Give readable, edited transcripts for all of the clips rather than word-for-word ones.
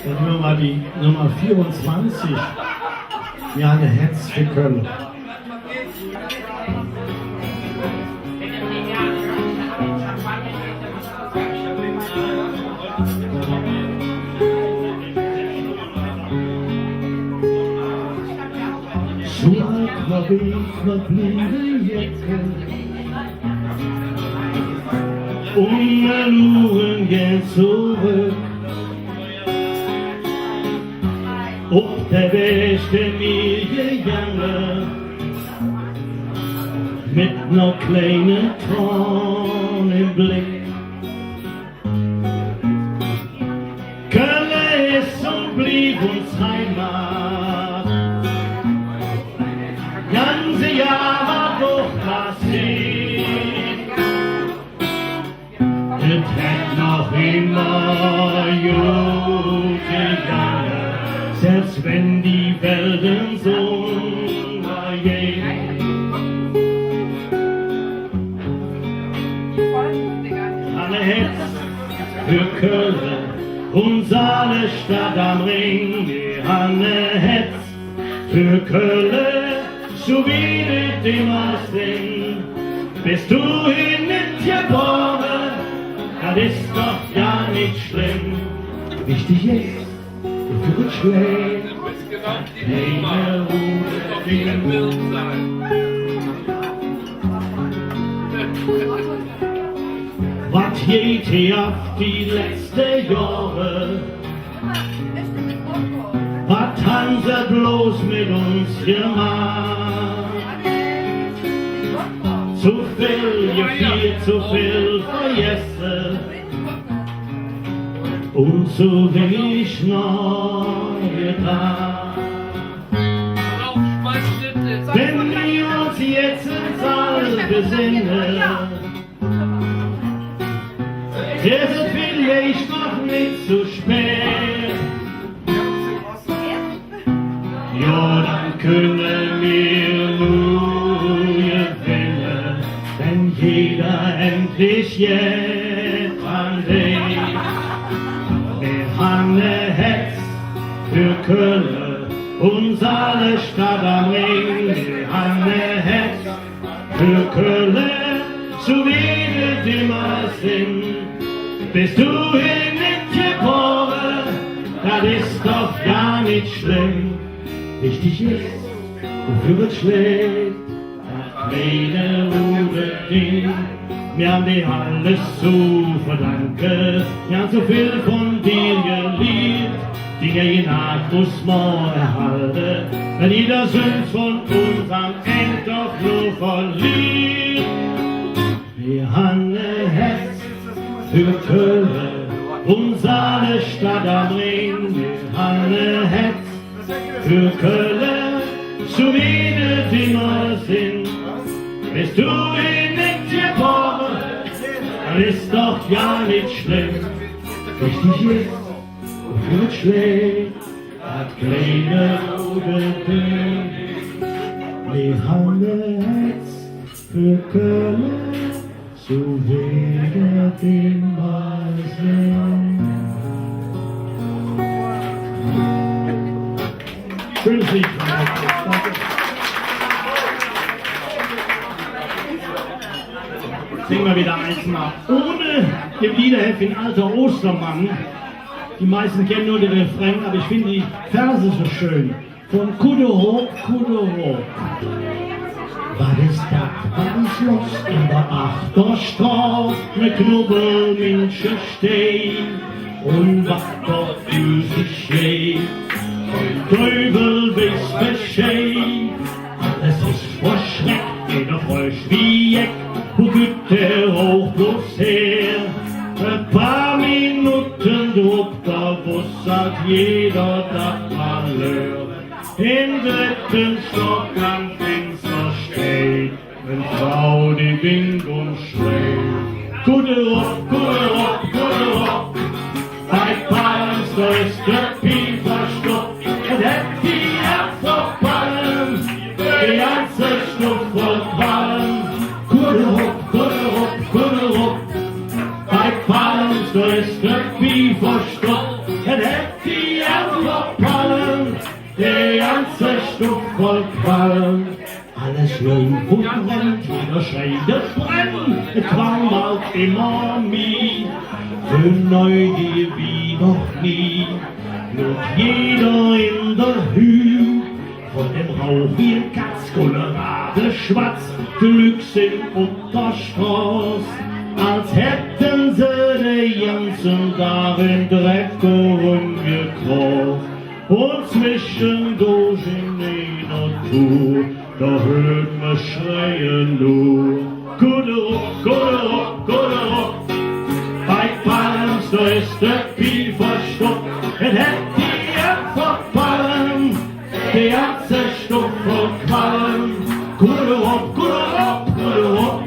Dann nehmen wir mal die Nummer 24. Jane Hetz für Köln. So alt war ich, war blinde Jacke. Luren gehen zurück. Ob der Weg der mir gegangen, mit noch kleinen Tränen im Blick. Köln ist und blieb uns Heimat. Ganze Jahr war doch passiert. Es hätt noch immer gut gegangen, selbst wenn die Welt so war. Alle Hetz für Köln, unsere Stadt am Ring. Die Hanne Hetz für Köln, so wie du immer singst. Bist du hier nicht geboren, das ist doch gar nicht schlimm. Wichtig ist, du wirst schlecht, keine Ruhe, was geht hier auf die letzten Jahre? Was haben sie bloß mit uns gemacht? Zu viel, zu viel vergessen und zu wenig neue dran. Wenn wir uns jetzt ins All besinnen, ist es vielleicht noch nicht zu spät. Ja, dann können wir nur gewinnen, wenn jeder endlich jetzt an denkt. Wir haben eine Hetz für Köln, unsere Stadt am Ring. Wir haben eine Hetz für Köln, so wie wir immer sind. Bist du hier nicht geboren, das ist doch gar nicht schlimm. Wichtig ist, wofür wird schlecht, das kleine Ruhe Ding. Wir haben dir alles zu verdanken, wir haben so viel von dir geliebt. Dinge je nach muss man erhalten, wenn jeder Sünd von uns am Ende doch nur verliert. Wir haben eine Hetz für Köln, unsere Stadt am Ring. Wir haben eine Hetz für Köln, so wie die immer sind. Bist du hier nicht geboren, dann ist doch gar nicht schlimm. Wichtig ist, wofür wird schlecht, das kleine rote Ding. Wir haben eine Hetz für Köln, so wie die immer sind. Schönes Lied. Danke. Singen wir wieder eins nach. Ohne dem Liederheft in alter Ostermann. Die meisten kennen nur den Refrain, aber ich finde die Verse so schön. Von Kude hoch, Kude hoch. Was ist das? Was ist los in der Achterstraße? Ne Knubbelminche stehen und was dort für sich steht. Ein Teufel weiß Bescheid, es ist verschreckt, jeder Frosch wie Jeck, wo geht der Rauch bloß her? Ein paar Minuten druckt da wussert jeder das Malheur. Im dritten Stock am Fenster steht, wenn Frau die Wind umschlägt. Gute Rock, gute Rock, gute Rock, bei Palms, da ist der Pi verstopft. Und hätt die Herz auf Ballen, die ganze Stufe voll Ballen. hätt die einfach fallen, der ganze Stück voll Quallen. Alles schön und brennt, jeder Scheide brennt, es qualmt immer mehr. Für Neugier wie noch nie, wird jeder in der Hüh. Von dem Rauch wie ein Katz, Colorade schwarz, Glücksinn und der Straß. Als hätten sie die ganzen Tage im Dreck rumgekrocht. Und zwischendurch in die Natur, da hört man schreien nur. Gute Ruck, gute Ruck, gute Ruck. Bei Palms, da ist der Pi verstopft. Es hätt die einfach fallen, die ganze Stück voll Quallen. Gute Ruck, gute Ruck, gute Ruck.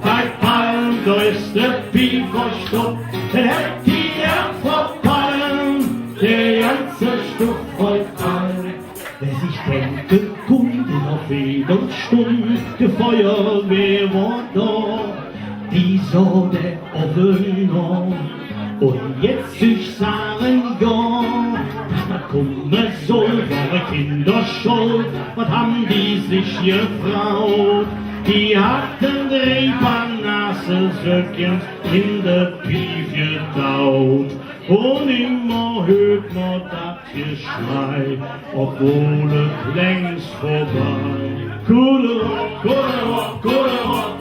Bei Palms, da ist der Pi verstopft. Es hätt die einfach fallen, die ganze Stück voll Quallen. Wer sich denken konnte, auf jeder Stunde Feuerwehr war da, die sah der Ofen an. Und jetzt sich sagen ja, dass man kommen soll, waren Kinder schuld, was haben die sich gefraut? Die hatten die Banasensöckchen in der Pief getaut. Und immer hört man das Geschrei, obwohl es längst vorbei. Gute Rock, gute Rock, gute Rock.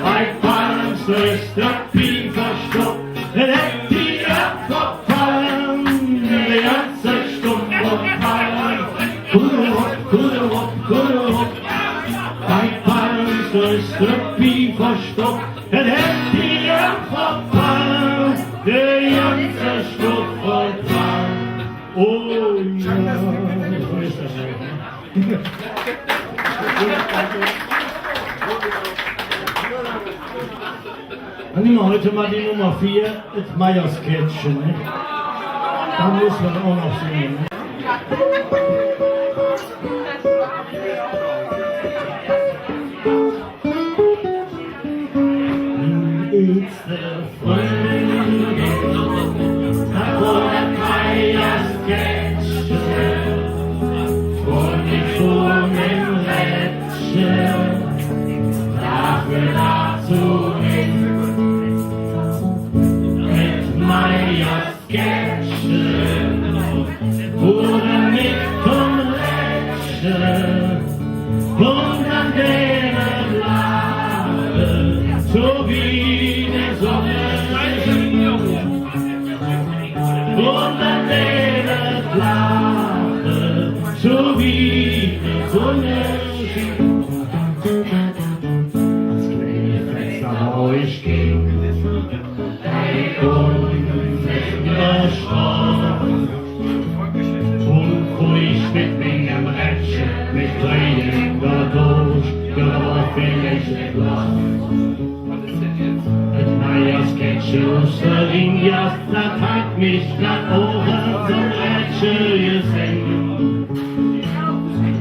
Bei Palms ist der Pief verstopft. Es hätt die verfallen, die ganze Stunde verfallen. Gute Rock, gute Rock, gute Rock. Bei Palms ist der Pief verstopft. Es hätt die verfallen, die ganze Stunde verfallen. Oh ja, so ist das halt. Dann nehmen wir heute mal die Nummer 4, das Meier-Sketchen. Ne? Da muss man auch noch singen. Ne? It's the Freundin, da war das Meier-Sketchen und ich schon im Rätschen, dafür dazu hin. Sketchen wurde nicht zum Rätschen und an denen Laden, so wie die Sonne schien. Und an denen Laden, so wie die Sonne schien. Als kleine Fenster, wo ich ging, und wo ich mit meinem Rätschen, mit Tränen dadurch, gelaufen ich lach. Ein neuer Sketch aus der Linie, das hat mich nach oben zum Rätschen gesehen.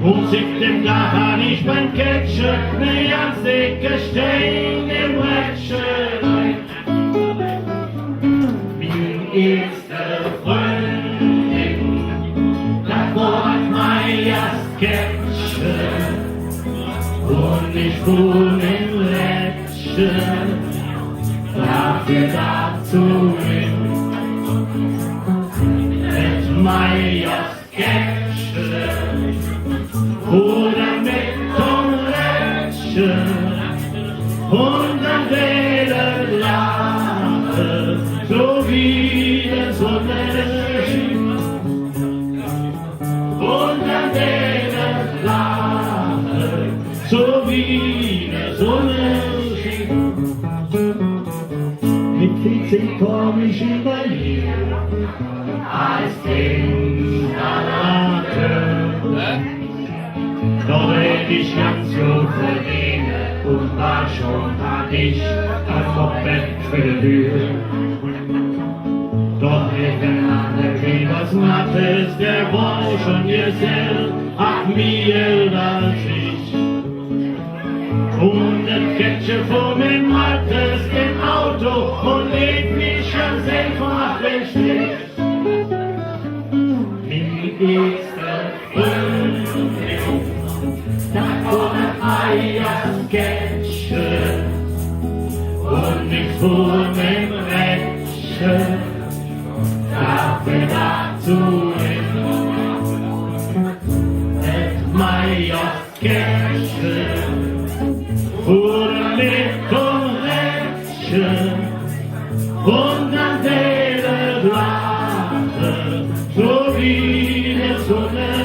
Und siebtem Tag hat ich beim Catchen ne ganz dicke Stein im Rätschen. Ist der Freundin, das Wort Meier Sketchen und ich fuhr im Rätschen, dafür dazu hin. Mit Meier Sketchen oder mit dem Rätschen und dann werden lachen, so wie der Sonne schien. Und an denen lachen, so wie der Sonne schien. Mit 14 komm ich in Berlin als Installateur. Doch red ich ganz so verdiene und war schon hatte ich ein Kopfbett für die Tür. Doch nebeneinander wie was Mattes, der war schon Gesell, ach mir als ich. Und der Ketsche vor mir Mattes im Auto und legt mich ganz einfach richtig. toe in het Majorkesje voor een lichtonrestje und dann wäre Lachen, so wie der Sonne